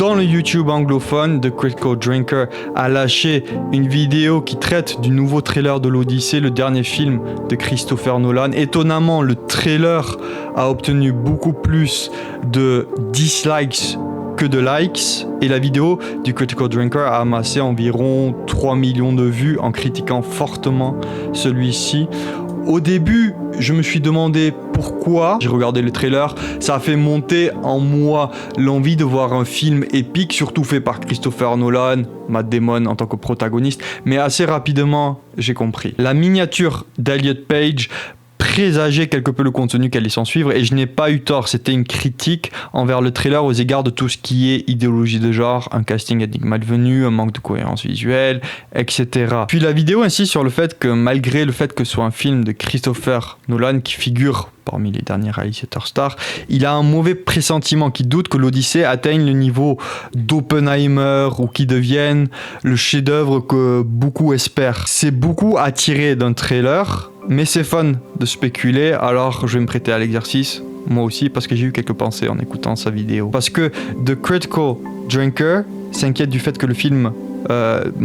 dans le YouTube anglophone, The Critical Drinker a lâché une vidéo qui traite du nouveau trailer de l'Odyssée, le dernier film de Christopher Nolan. Étonnamment, le trailer a obtenu beaucoup plus de dislikes que de likes, et la vidéo du Critical Drinker a amassé environ 3 millions de vues en critiquant fortement celui-ci. Au début, je me suis demandé pourquoi. J'ai regardé le trailer, ça a fait monter en moi l'envie de voir un film épique, surtout fait par Christopher Nolan, Matt Damon en tant que protagoniste, mais assez rapidement, j'ai compris. La miniature d'Elliot Page présageait quelque peu le contenu qu'allait s'en suivre, et je n'ai pas eu tort, c'était une critique envers le trailer aux égards de tout ce qui est idéologie de genre, un casting ethnique malvenu, un manque de cohérence visuelle, etc. Puis la vidéo insiste sur le fait que malgré le fait que ce soit un film de Christopher Nolan qui figure parmi les derniers réalisateurs stars, il a un mauvais pressentiment qui doute que l'Odyssée atteigne le niveau d'Oppenheimer ou qui devienne le chef-d'œuvre que beaucoup espèrent. C'est beaucoup à tirer d'un trailer, mais c'est fun de spéculer, alors je vais me prêter à l'exercice, moi aussi, parce que j'ai eu quelques pensées en écoutant sa vidéo. Parce que The Critical Drinker s'inquiète du fait que le film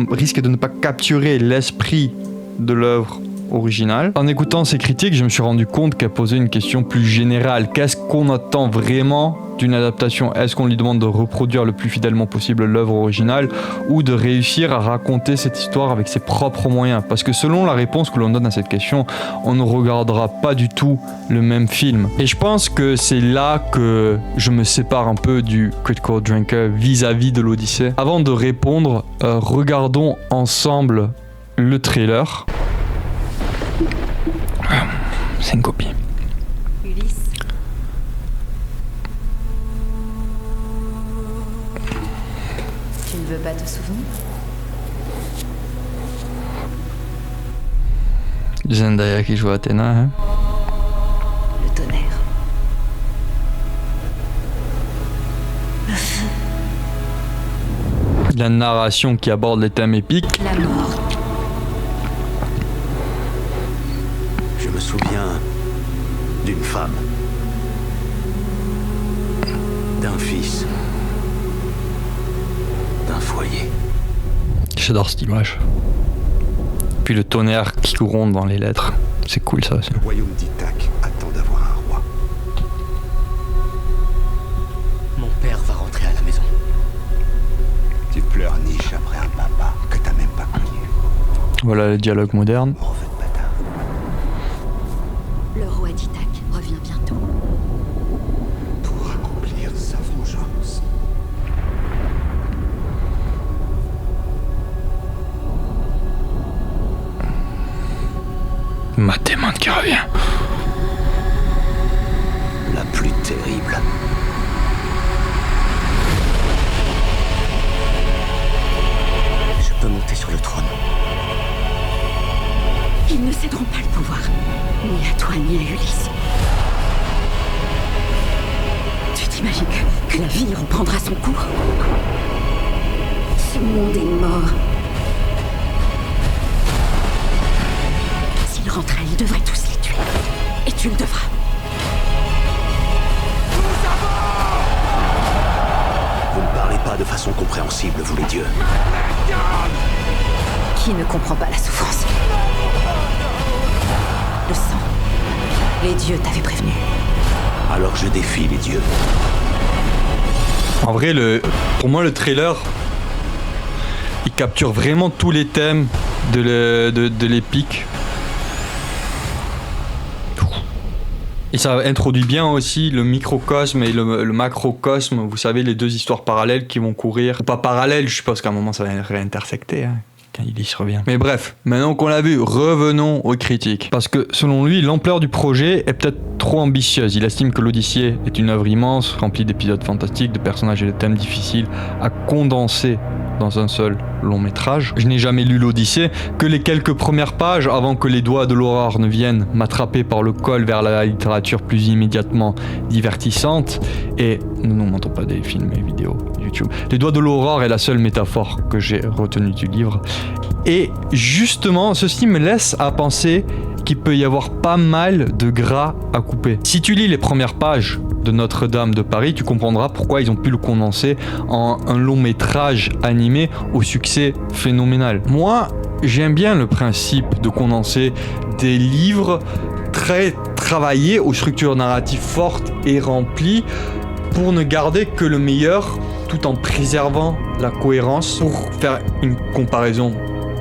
risque de ne pas capturer l'esprit de l'œuvre originale. En écoutant ces critiques, je me suis rendu compte qu'elle posait une question plus générale. Qu'est-ce qu'on attend vraiment d'une adaptation? Est-ce qu'on lui demande de reproduire le plus fidèlement possible l'œuvre originale ou de réussir à raconter cette histoire avec ses propres moyens? Parce que selon la réponse que l'on donne à cette question, on ne regardera pas du tout le même film. Et je pense que c'est là que je me sépare un peu du Critical Drinker vis-à-vis de l'Odyssée. Avant de répondre, regardons ensemble le trailer. C'est une copie. Ulysse. Tu ne veux pas te souvenir? Zendaya qui joue Athéna, hein. Le tonnerre. Le feu. La narration qui aborde les thèmes épiques. La mort. Je me souviens d'une femme, d'un fils, d'un foyer. J'adore cette image. Puis le tonnerre qui gronde dans les lettres. C'est cool ça aussi. Le royaume d'Ithaque attend d'avoir un roi. Mon père va rentrer à la maison. Tu pleurniches après un papa que t'as même pas connu. Voilà le dialogue moderne. Morveux de bâtard. Le roi d'Ithaque revient bientôt. Pour accomplir sa vengeance. Matt Damon qui revient. La plus terrible. Je peux monter sur le trône. Ils ne céderont pas le pouvoir, ni à toi ni à Ulysse. Tu t'imagines que la vie reprendra son cours? Ce monde est mort. S'ils rentraient, ils devraient tous les tuer. Et tu le devras. Vous ne parlez pas de façon compréhensible, vous les dieux. Qui ne comprend pas la souffrance? Le sang. Les dieux t'avaient prévenu. Alors je défie les dieux. En vrai, pour moi, le trailer, il capture vraiment tous les thèmes de l'épique. Et ça introduit bien aussi le microcosme et le macrocosme. Vous savez, les deux histoires parallèles qui vont courir. Pas parallèles, je suppose qu'à un moment ça va réintersecter, hein, quand Ulysse revient. Mais bref, maintenant qu'on l'a vu, revenons aux critiques. Parce que selon lui, l'ampleur du projet est peut-être trop ambitieuse. Il estime que l'Odyssée est une œuvre immense, remplie d'épisodes fantastiques, de personnages et de thèmes difficiles à condenser dans un seul long métrage. Je n'ai jamais lu l'Odyssée que les quelques premières pages avant que les doigts de l'aurore ne viennent m'attraper par le col vers la littérature plus immédiatement divertissante. Et nous ne mentons pas des films et vidéos YouTube. Les doigts de l'aurore est la seule métaphore que j'ai retenue du livre. Et justement, ceci me laisse à penser qu'il peut y avoir pas mal de gras à couper. Si tu lis les premières pages de Notre-Dame de Paris, tu comprendras pourquoi ils ont pu le condenser en un long métrage animé au succès phénoménal. Moi, j'aime bien le principe de condenser des livres très travaillés, aux structures narratives fortes et remplies, pour ne garder que le meilleur, tout en préservant la cohérence. Pour faire une comparaison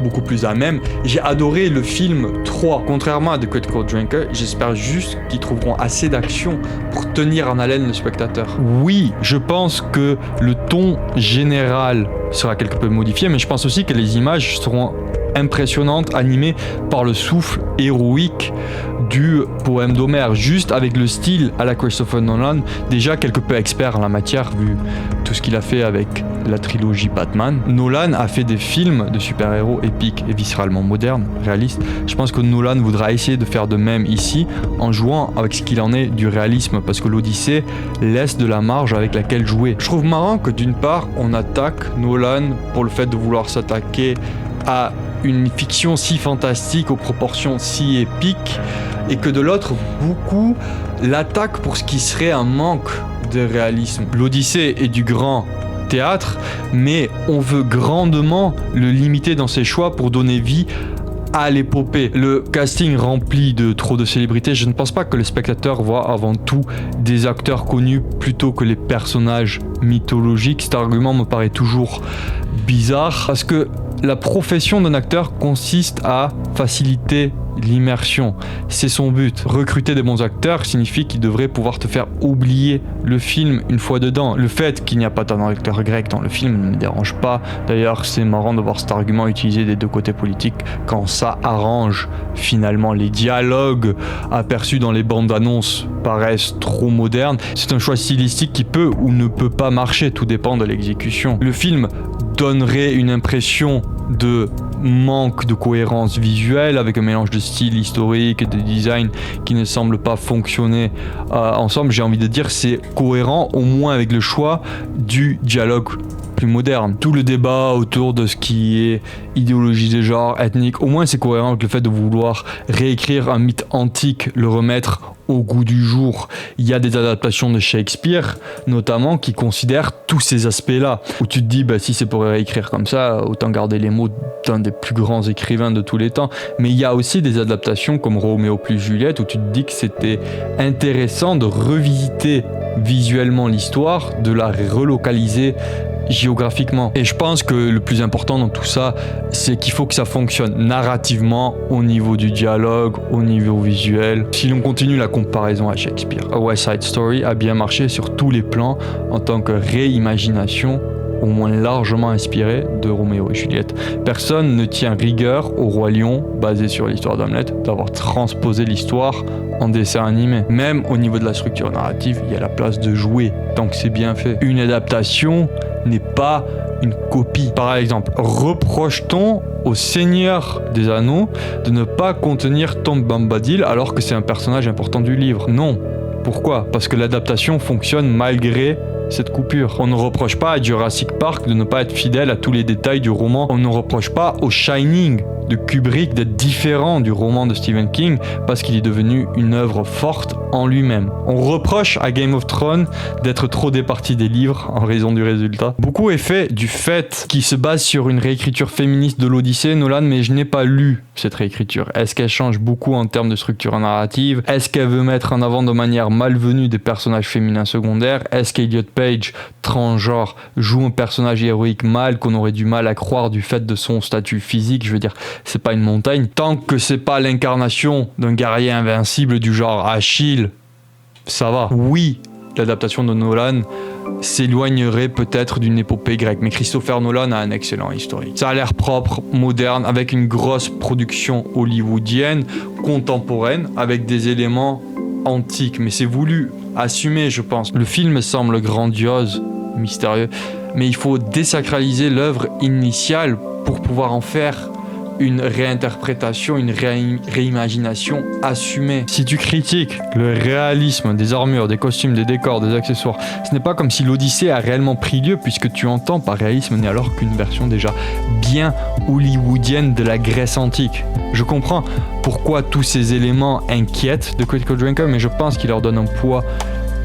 beaucoup plus à même, j'ai adoré le film 3. Contrairement à The Critical Drinker, j'espère juste qu'ils trouveront assez d'action pour tenir en haleine le spectateur. Oui, je pense que le ton général sera quelque peu modifié, mais je pense aussi que les images seront impressionnante, animée par le souffle héroïque du poème d'Homère, juste avec le style à la Christopher Nolan, déjà quelque peu expert en la matière vu tout ce qu'il a fait avec la trilogie Batman. Nolan a fait des films de super-héros épiques et viscéralement modernes, réalistes. Je pense que Nolan voudra essayer de faire de même ici, en jouant avec ce qu'il en est du réalisme, parce que l'Odyssée laisse de la marge avec laquelle jouer. Je trouve marrant que d'une part, on attaque Nolan pour le fait de vouloir s'attaquer à une fiction si fantastique aux proportions si épiques, et que de l'autre, beaucoup l'attaquent pour ce qui serait un manque de réalisme. L'Odyssée est du grand théâtre, mais on veut grandement le limiter dans ses choix pour donner vie à l'épopée. Le casting rempli de trop de célébrités, je ne pense pas que le spectateur voit avant tout des acteurs connus plutôt que les personnages mythologiques. Cet argument me paraît toujours bizarre, parce que la profession d'un acteur consiste à faciliter l'immersion. C'est son but. Recruter des bons acteurs signifie qu'ils devraient pouvoir te faire oublier le film une fois dedans. Le fait qu'il n'y a pas d'un acteur grec dans le film ne me dérange pas. D'ailleurs, c'est marrant de voir cet argument utilisé des deux côtés politiques quand ça arrange finalement. Les dialogues aperçus dans les bandes annonces paraissent trop modernes. C'est un choix stylistique qui peut ou ne peut pas marcher, tout dépend de l'exécution. Le film donnerait une impression de manque de cohérence visuelle avec un mélange de style historique et de design qui ne semble pas fonctionner ensemble. J'ai envie de dire c'est cohérent au moins avec le choix du dialogue plus moderne. Tout le débat autour de ce qui est idéologie des genres, ethnique, au moins c'est cohérent avec le fait de vouloir réécrire un mythe antique, le remettre au goût du jour. Il y a des adaptations de Shakespeare notamment qui considèrent tous ces aspects-là, où tu te dis si c'est pour réécrire comme ça, autant garder les mots d'un des plus grands écrivains de tous les temps. Mais il y a aussi des adaptations comme Roméo plus Juliette où tu te dis que c'était intéressant de revisiter visuellement l'histoire, de la relocaliser géographiquement. Et je pense que le plus important dans tout ça, c'est qu'il faut que ça fonctionne narrativement, au niveau du dialogue, au niveau visuel. Si l'on continue la comparaison à Shakespeare, A West Side Story a bien marché sur tous les plans en tant que réimagination, au moins largement inspirée de Roméo et Juliette. Personne ne tient rigueur au Roi Lion, basé sur l'histoire d'Hamlet, d'avoir transposé l'histoire en dessin animé. Même au niveau de la structure narrative, il y a la place de jouer, tant que c'est bien fait. Une adaptation n'est pas une copie. Par exemple, reproche-t-on au Seigneur des Anneaux de ne pas contenir Tom Bombadil alors que c'est un personnage important du livre? Non. Pourquoi? Parce que l'adaptation fonctionne malgré cette coupure. On ne reproche pas à Jurassic Park de ne pas être fidèle à tous les détails du roman. On ne reproche pas au Shining de Kubrick d'être différent du roman de Stephen King parce qu'il est devenu une œuvre forte en lui-même. On reproche à Game of Thrones d'être trop départi des livres en raison du résultat. Beaucoup est fait du fait qu'il se base sur une réécriture féministe de l'Odyssée, Nolan, mais je n'ai pas lu cette réécriture. Est-ce qu'elle change beaucoup en termes de structure narrative? Est-ce qu'elle veut mettre en avant de manière malvenue des personnages féminins secondaires? Est-ce qu'Elliot Page, transgenre, joue un personnage héroïque mâle qu'on aurait du mal à croire du fait de son statut physique? Je veux dire, c'est pas une montagne. Tant que c'est pas l'incarnation d'un guerrier invincible du genre Achille, ça va. Oui, l'adaptation de Nolan s'éloignerait peut-être d'une épopée grecque, mais Christopher Nolan a un excellent historique. Ça a l'air propre, moderne, avec une grosse production hollywoodienne, contemporaine, avec des éléments antiques, mais c'est voulu, assumé, je pense. Le film semble grandiose, mystérieux, mais il faut désacraliser l'œuvre initiale pour pouvoir en faire une réinterprétation, une réimagination assumée. Si tu critiques le réalisme des armures, des costumes, des décors, des accessoires, ce n'est pas comme si l'Odyssée a réellement pris lieu, puisque tu entends par réalisme n'est alors qu'une version déjà bien hollywoodienne de la Grèce antique. Je comprends pourquoi tous ces éléments inquiètent The Critical Drinker, mais je pense qu'il leur donne un poids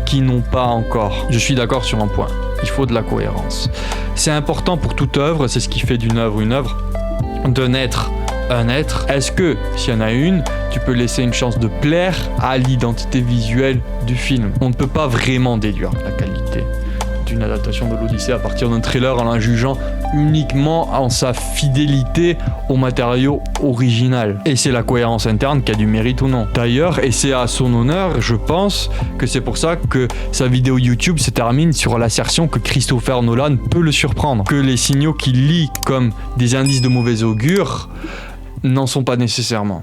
qui n'ont pas encore. Je suis d'accord sur un point, il faut de la cohérence. C'est important pour toute œuvre, c'est ce qui fait d'une œuvre une œuvre, de naître un être. Est-ce que, s'il y en a une, tu peux laisser une chance de plaire à l'identité visuelle du film? On ne peut pas vraiment déduire la qualité d'une adaptation de l'Odyssée à partir d'un trailer en la jugeant uniquement en sa fidélité au matériau original. Et c'est la cohérence interne qui a du mérite ou non. D'ailleurs, et c'est à son honneur, je pense que c'est pour ça que sa vidéo YouTube se termine sur l'assertion que Christopher Nolan peut le surprendre, que les signaux qu'il lit comme des indices de mauvais augure n'en sont pas nécessairement.